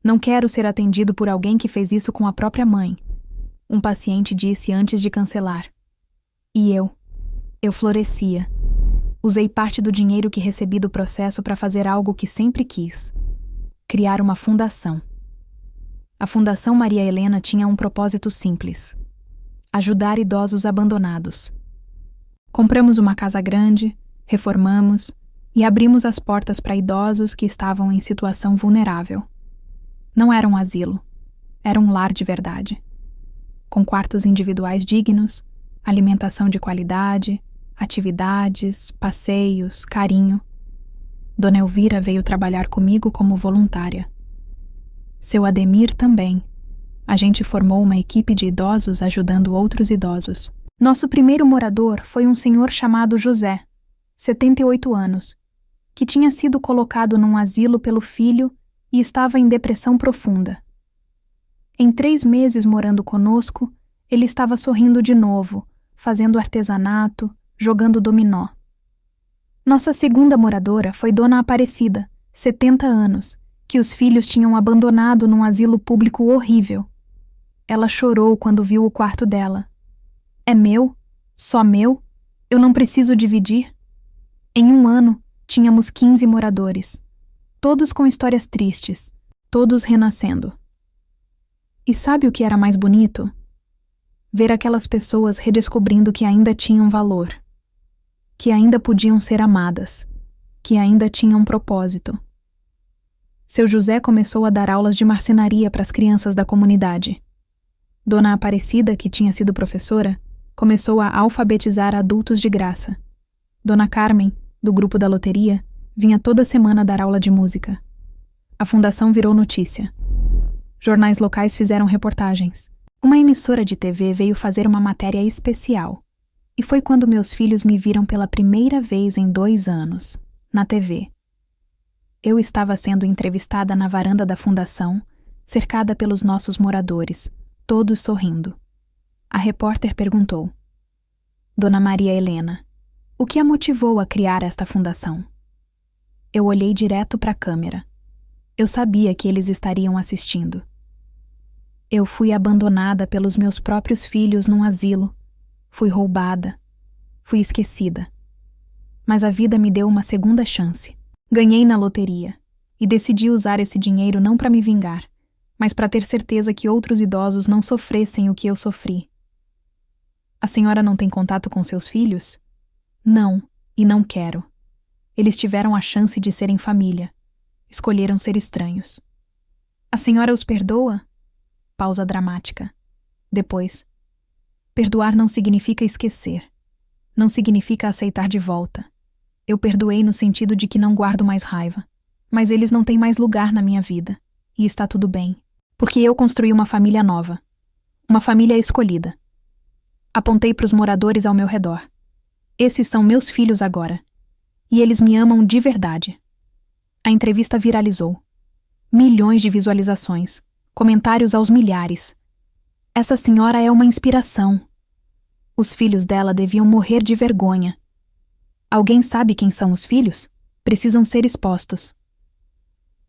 Não quero ser atendido por alguém que fez isso com a própria mãe, um paciente disse antes de cancelar. E eu florescia. Usei parte do dinheiro que recebi do processo para fazer algo que sempre quis: criar uma fundação. A Fundação Maria Helena tinha um propósito simples: ajudar idosos abandonados. Compramos uma casa grande, reformamos e abrimos as portas para idosos que estavam em situação vulnerável. Não era um asilo, era um lar de verdade, com quartos individuais dignos, alimentação de qualidade, atividades, passeios, carinho. Dona Elvira veio trabalhar comigo como voluntária. Seu Ademir também. A gente formou uma equipe de idosos ajudando outros idosos. Nosso primeiro morador foi um senhor chamado José, 78 anos, que tinha sido colocado num asilo pelo filho e estava em depressão profunda. Em 3 meses morando conosco, ele estava sorrindo de novo, fazendo artesanato, jogando dominó. Nossa segunda moradora foi Dona Aparecida, 70 anos, que os filhos tinham abandonado num asilo público horrível. Ela chorou quando viu o quarto dela. É meu? Só meu? Eu não preciso dividir? Em 1 ano, tínhamos 15 moradores. Todos com histórias tristes, todos renascendo. E sabe o que era mais bonito? Ver aquelas pessoas redescobrindo que ainda tinham valor, que ainda podiam ser amadas, que ainda tinham propósito. Seu José começou a dar aulas de marcenaria para as crianças da comunidade. Dona Aparecida, que tinha sido professora, começou a alfabetizar adultos de graça. Dona Carmen, do grupo da loteria, vinha toda semana dar aula de música. A fundação virou notícia. Jornais locais fizeram reportagens. Uma emissora de TV veio fazer uma matéria especial. E foi quando meus filhos me viram pela primeira vez em 2 anos, na TV. Eu estava sendo entrevistada na varanda da fundação, cercada pelos nossos moradores, todos sorrindo. A repórter perguntou: Dona Maria Helena, o que a motivou a criar esta fundação? Eu olhei direto para a câmera. Eu sabia que eles estariam assistindo. Eu fui abandonada pelos meus próprios filhos num asilo. Fui roubada. Fui esquecida. Mas a vida me deu uma segunda chance. Ganhei na loteria e decidi usar esse dinheiro não para me vingar, mas para ter certeza que outros idosos não sofressem o que eu sofri. A senhora não tem contato com seus filhos? Não, e não quero. Eles tiveram a chance de serem família. Escolheram ser estranhos. A senhora os perdoa? Pausa dramática. Depois: perdoar não significa esquecer. Não significa aceitar de volta. Eu perdoei no sentido de que não guardo mais raiva. Mas eles não têm mais lugar na minha vida. E está tudo bem. Porque eu construí uma família nova. Uma família escolhida. Apontei para os moradores ao meu redor. Esses são meus filhos agora. E eles me amam de verdade. A entrevista viralizou. Milhões de visualizações. Comentários aos milhares. Essa senhora é uma inspiração. Os filhos dela deviam morrer de vergonha. Alguém sabe quem são os filhos? Precisam ser expostos.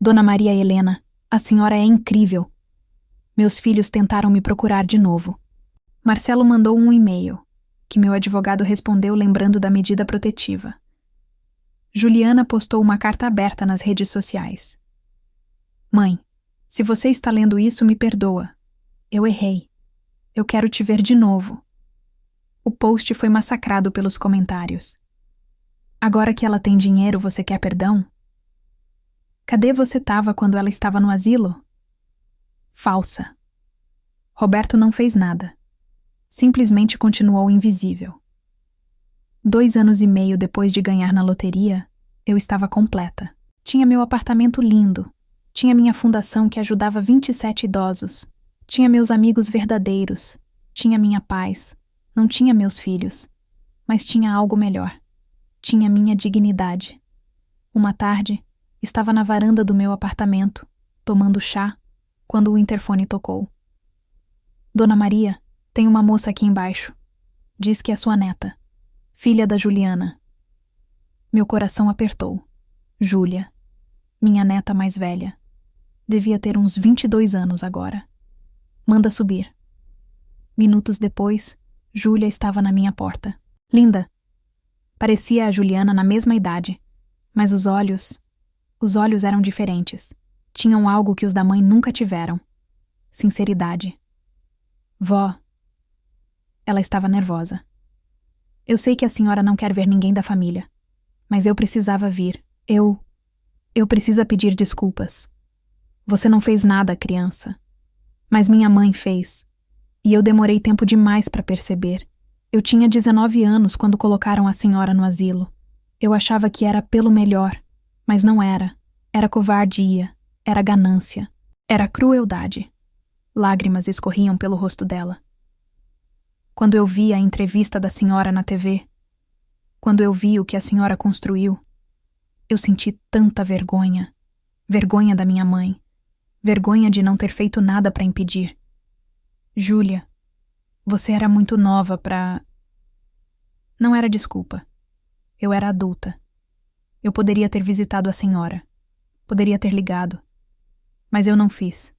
Dona Maria Helena, a senhora é incrível. Meus filhos tentaram me procurar de novo. Marcelo mandou um e-mail, que meu advogado respondeu lembrando da medida protetiva. Juliana postou uma carta aberta nas redes sociais. Mãe, se você está lendo isso, me perdoa. Eu errei. Eu quero te ver de novo. O post foi massacrado pelos comentários. Agora que ela tem dinheiro, você quer perdão? Cadê você estava quando ela estava no asilo? Falsa. Roberto não fez nada. Simplesmente continuou invisível. 2 anos e meio depois de ganhar na loteria, Eu estava completa. Tinha meu apartamento lindo. Tinha minha fundação que ajudava 27 idosos. Tinha meus amigos verdadeiros. Tinha minha paz. Não tinha meus filhos. Mas tinha algo melhor. Tinha minha dignidade. Uma tarde, estava na varanda do meu apartamento, tomando chá, quando o interfone tocou. Dona Maria, tem uma moça aqui embaixo. Diz que é sua neta, filha da Juliana. Meu coração apertou. Júlia, minha neta mais velha. Devia ter uns 22 anos agora. Manda subir. Minutos depois, Júlia estava na minha porta. Linda. Parecia a Juliana na mesma idade, mas os olhos eram diferentes. Tinham algo que os da mãe nunca tiveram. Sinceridade. Vó. Ela estava nervosa. Eu sei que a senhora não quer ver ninguém da família, mas eu precisava vir. Eu preciso pedir desculpas. Você não fez nada, criança. Mas minha mãe fez. E eu demorei tempo demais para perceber. Eu tinha 19 anos quando colocaram a senhora no asilo. Eu achava que era pelo melhor, mas não era. Era covardia, era ganância, era crueldade. Lágrimas escorriam pelo rosto dela. Quando eu vi a entrevista da senhora na TV, quando eu vi o que a senhora construiu, eu senti tanta vergonha. Vergonha da minha mãe. Vergonha de não ter feito nada para impedir. Júlia, você era muito nova para... Não era desculpa. Eu era adulta. Eu poderia ter visitado a senhora. Poderia ter ligado. Mas eu não fiz.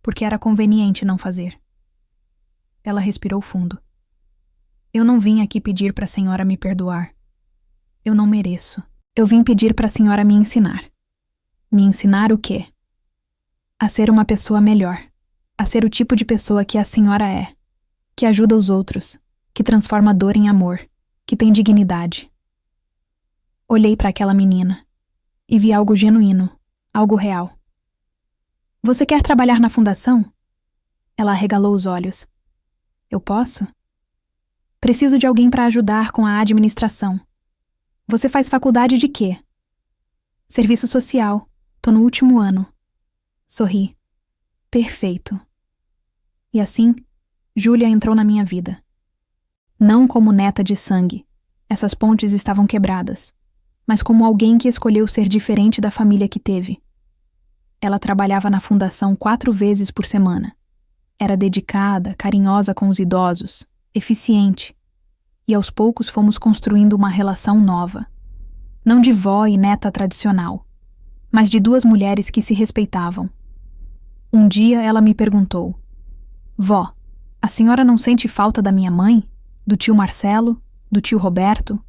Porque era conveniente não fazer. Ela respirou fundo. Eu não vim aqui pedir para a senhora me perdoar. Eu não mereço. Eu vim pedir para a senhora me ensinar. Me ensinar o quê? A ser uma pessoa melhor. A ser o tipo de pessoa que a senhora é. Que ajuda os outros. Que transforma a dor em amor. Que tem dignidade. Olhei para aquela menina e vi algo genuíno, algo real. Você quer trabalhar na fundação? Ela arregalou os olhos. Eu posso? Preciso de alguém para ajudar com a administração. Você faz faculdade de quê? Serviço social. Tô no último ano. Sorri. Perfeito. E assim, Júlia entrou na minha vida. Não como neta de sangue. Essas pontes estavam quebradas. Mas como alguém que escolheu ser diferente da família que teve. Ela trabalhava na fundação 4 vezes por semana. Era dedicada, carinhosa com os idosos, eficiente. E aos poucos fomos construindo uma relação nova. Não de vó e neta tradicional, mas de 2 mulheres que se respeitavam. Um dia ela me perguntou: Vó, a senhora não sente falta da minha mãe? Do tio Marcelo? Do tio Roberto?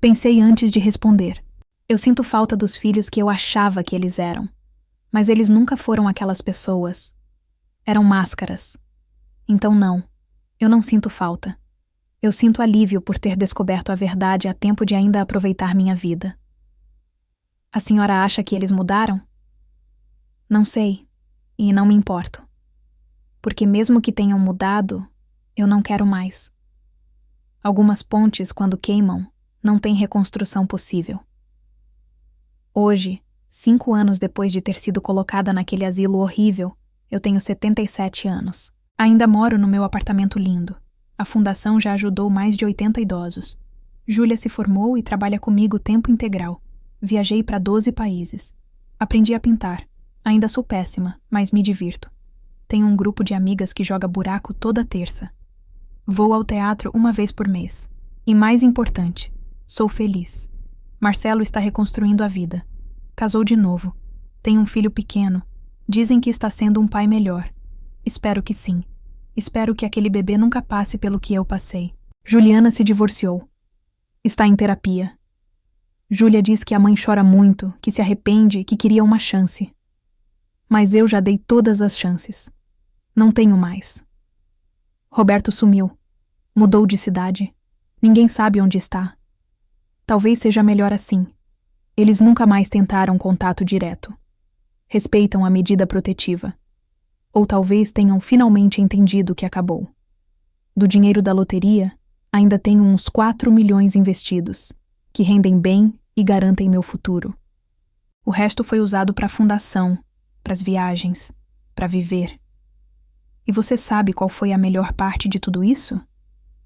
Pensei antes de responder. Eu sinto falta dos filhos que eu achava que eles eram. Mas eles nunca foram aquelas pessoas. Eram máscaras. Então não, eu não sinto falta. Eu sinto alívio por ter descoberto a verdade a tempo de ainda aproveitar minha vida. A senhora acha que eles mudaram? Não sei, e não me importo. Porque mesmo que tenham mudado, eu não quero mais. Algumas pontes, quando queimam, não têm reconstrução possível. Hoje, 5 anos depois de ter sido colocada naquele asilo horrível, eu tenho 77 anos. Ainda moro no meu apartamento lindo. A fundação já ajudou mais de 80 idosos. Júlia se formou e trabalha comigo tempo integral. Viajei para 12 países. Aprendi a pintar. Ainda sou péssima, mas me divirto. Tenho um grupo de amigas que joga buraco toda terça. Vou ao teatro 1 vez por mês. E mais importante, sou feliz. Marcelo está reconstruindo a vida. Casou de novo. Tem um filho pequeno. Dizem que está sendo um pai melhor. Espero que sim. Espero que aquele bebê nunca passe pelo que eu passei. Juliana se divorciou. Está em terapia. Júlia diz que a mãe chora muito, que se arrepende e que queria uma chance. Mas eu já dei todas as chances. Não tenho mais. Roberto sumiu. Mudou de cidade. Ninguém sabe onde está. Talvez seja melhor assim. Eles nunca mais tentaram contato direto. Respeitam a medida protetiva. Ou talvez tenham finalmente entendido que acabou. Do dinheiro da loteria, ainda tenho uns 4 milhões investidos, que rendem bem e garantem meu futuro. O resto foi usado para a fundação, para as viagens, para viver. E você sabe qual foi a melhor parte de tudo isso?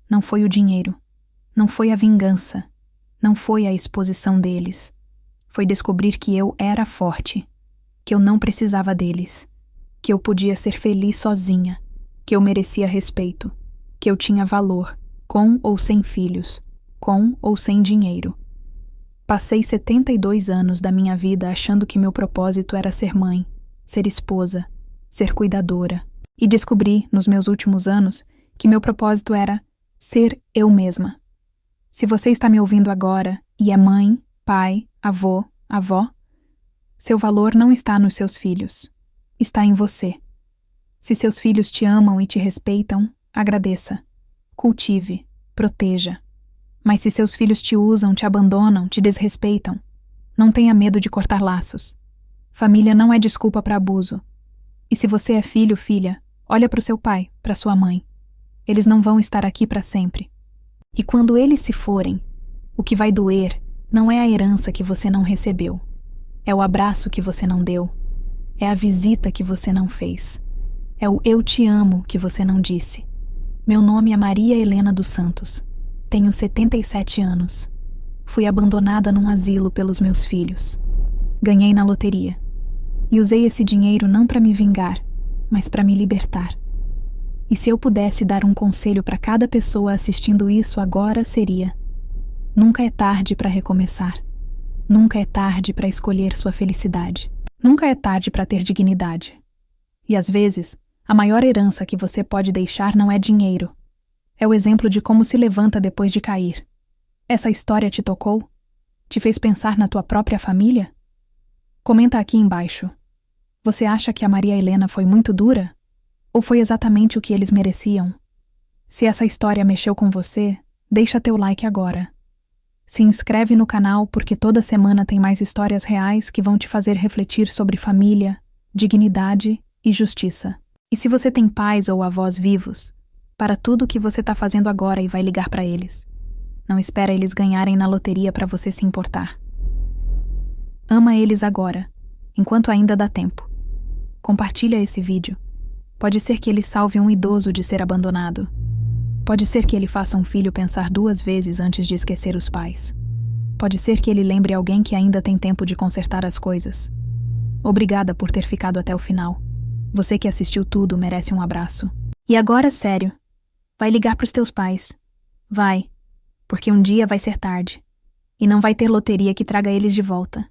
Não foi o dinheiro, não foi a vingança, não foi a exposição deles. Foi descobrir que eu era forte, que eu não precisava deles, que eu podia ser feliz sozinha, que eu merecia respeito, que eu tinha valor, com ou sem filhos, com ou sem dinheiro. Passei 72 anos da minha vida achando que meu propósito era ser mãe, ser esposa, ser cuidadora, e descobri, nos meus últimos anos, que meu propósito era ser eu mesma. Se você está me ouvindo agora e é mãe, pai, avô, avó, seu valor não está nos seus filhos, está em você. Se seus filhos te amam e te respeitam, agradeça, cultive, proteja. Mas se seus filhos te usam, te abandonam, te desrespeitam, não tenha medo de cortar laços. Família não é desculpa para abuso. E se você é filho, filha, olha para o seu pai, para sua mãe. Eles não vão estar aqui para sempre. E quando eles se forem, o que vai doer não é a herança que você não recebeu. É o abraço que você não deu. É a visita que você não fez. É o eu te amo que você não disse. Meu nome é Maria Helena dos Santos. Tenho 77 anos. Fui abandonada num asilo pelos meus filhos. Ganhei na loteria. E usei esse dinheiro não para me vingar, mas para me libertar. E se eu pudesse dar um conselho para cada pessoa assistindo isso agora, seria: nunca é tarde para recomeçar. Nunca é tarde para escolher sua felicidade. Nunca é tarde para ter dignidade. E às vezes, a maior herança que você pode deixar não é dinheiro. É o exemplo de como se levanta depois de cair. Essa história te tocou? Te fez pensar na tua própria família? Comenta aqui embaixo. Você acha que a Maria Helena foi muito dura? Ou foi exatamente o que eles mereciam? Se essa história mexeu com você, deixa teu like agora. Se inscreve no canal porque toda semana tem mais histórias reais que vão te fazer refletir sobre família, dignidade e justiça. E se você tem pais ou avós vivos, para tudo o que você está fazendo agora e vai ligar para eles. Não espera eles ganharem na loteria para você se importar. Ama eles agora, enquanto ainda dá tempo. Compartilha esse vídeo. Pode ser que ele salve um idoso de ser abandonado. Pode ser que ele faça um filho pensar 2 vezes antes de esquecer os pais. Pode ser que ele lembre alguém que ainda tem tempo de consertar as coisas. Obrigada por ter ficado até o final. Você que assistiu tudo merece um abraço. E agora, sério, vai ligar pros teus pais. Vai, porque um dia vai ser tarde. E não vai ter loteria que traga eles de volta.